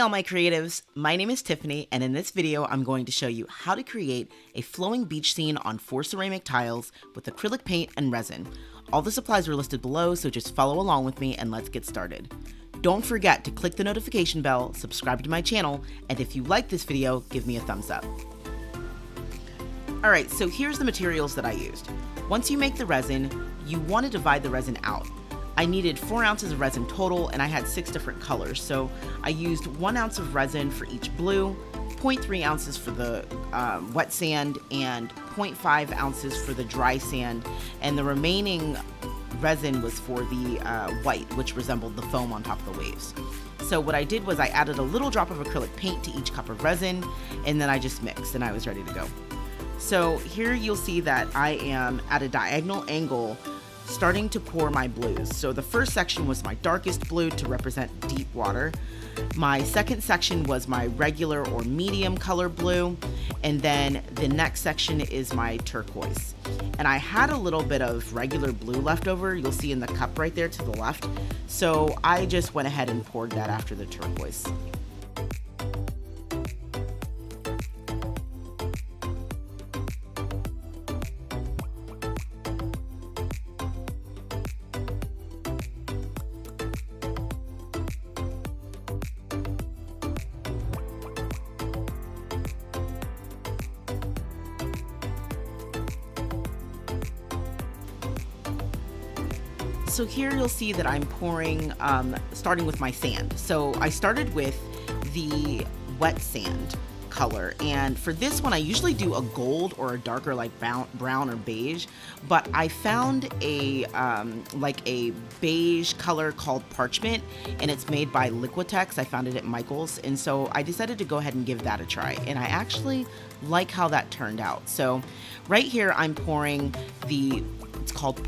all my creatives, my name is Tiffany, and in this video I'm going to show you how to create a flowing beach scene on 4 ceramic tiles with acrylic paint and resin. All the supplies are listed below, so just follow along with me and let's get started. Don't forget to click the notification bell, subscribe to my channel, and if you like this video, give me a thumbs up. Alright, so here's the materials that I used. Once you make the resin, you want to divide the resin out. I needed 4 ounces of resin total, and I had 6 different colors. So I used 1 ounce of resin for each blue, 0.3 ounces for the wet sand, and 0.5 ounces for the dry sand. And the remaining resin was for the white, which resembled the foam on top of the waves. So what I did was I added a little drop of acrylic paint to each cup of resin, and then I just mixed, and I was ready to go. So here you'll see that I am at a diagonal angle starting to pour my blues. So the first section was my darkest blue to represent deep water. My second section was my regular or medium color blue. And then the next section is my turquoise. And I had a little bit of regular blue left over. You'll see in the cup right there to the left. So I just went ahead and poured that after the turquoise. So here you'll see that I'm pouring, starting with my sand. So I started with the wet sand color, and for this one I usually do a gold or a darker like brown or beige, but I found a like a beige color called Parchment, and it's made by Liquitex. I found it at Michael's, and so I decided to go ahead and give that a try, and I actually like how that turned out. So right here I'm pouring it's called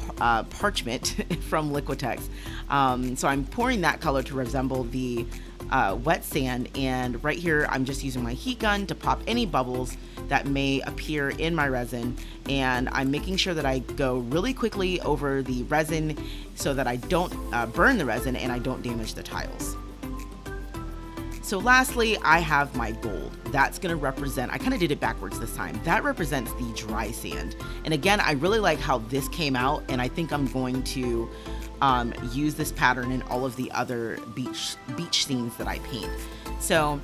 Parchment from Liquitex. So I'm pouring that color to resemble the wet sand, and right here I'm just using my heat gun to pop any bubbles that may appear in my resin, and I'm making sure that I go really quickly over the resin so that I don't burn the resin and I don't damage the tiles. So lastly, I have my gold. That's gonna represent, I kind of did it backwards this time. That represents the dry sand. And again, I really like how this came out, and I think I'm going to use this pattern in all of the other beach scenes that I paint. So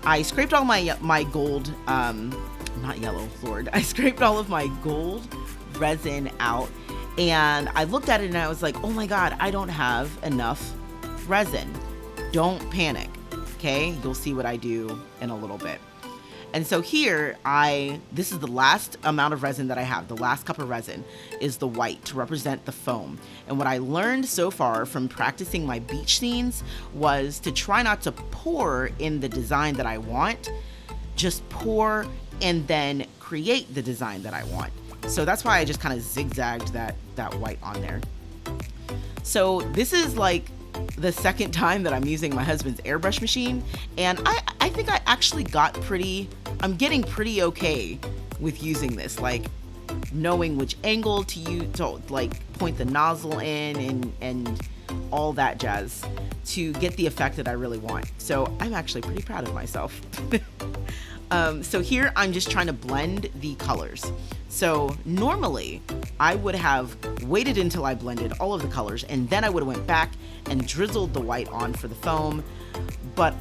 I scraped all my gold, not yellow, Lord. I scraped all of my gold resin out, and I looked at it and I was like, oh my God, I don't have enough resin. Don't panic. Okay, you'll see what I do in a little bit. And so here, this is the last amount of resin that I have. The last cup of resin is the white to represent the foam. And what I learned so far from practicing my beach scenes was to try not to pour in the design that I want, just pour and then create the design that I want. So that's why I just kind of zigzagged that white on there. So this is like the second time that I'm using my husband's airbrush machine, and I think I actually I'm getting pretty okay with using this, like knowing which angle to use to like point the nozzle in and all that jazz to get the effect that I really want. So I'm actually pretty proud of myself. So here I'm just trying to blend the colors. So normally I would have waited until I blended all of the colors, and then I would have went back and drizzled the white on for the foam. But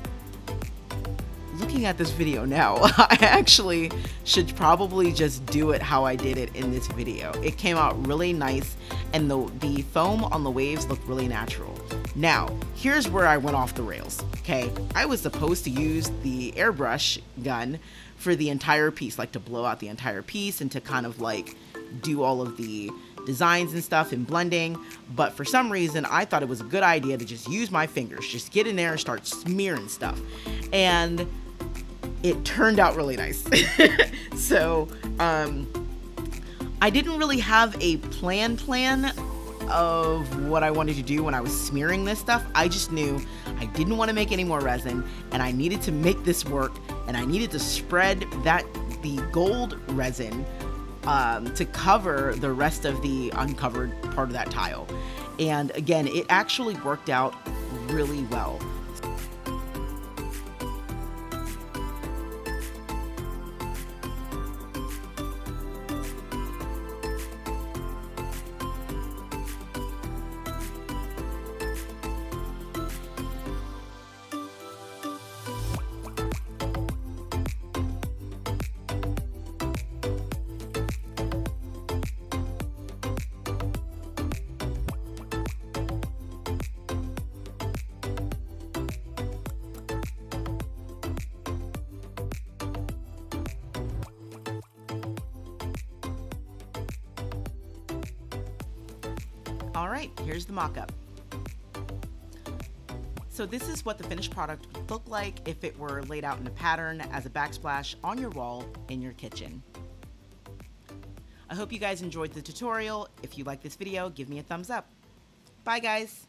looking at this video now, I actually should probably just do it how I did it in this video. It came out really nice, and the foam on the waves looked really natural. Now, here's where I went off the rails, okay? I was supposed to use the airbrush gun for the entire piece, like to blow out the entire piece and to kind of like do all of the designs and stuff and blending, but for some reason I thought it was a good idea to just use my fingers, just get in there and start smearing stuff, and it turned out really nice. So I didn't really have a plan of what I wanted to do when I was smearing this stuff. I just knew I didn't want to make any more resin, and I needed to make this work, and I needed to spread the gold resin to cover the rest of the uncovered part of that tile. And again, it actually worked out really well. All right, here's the mock-up. So this is what the finished product would look like if it were laid out in a pattern as a backsplash on your wall in your kitchen. I hope you guys enjoyed the tutorial. If you like this video, give me a thumbs up. Bye guys.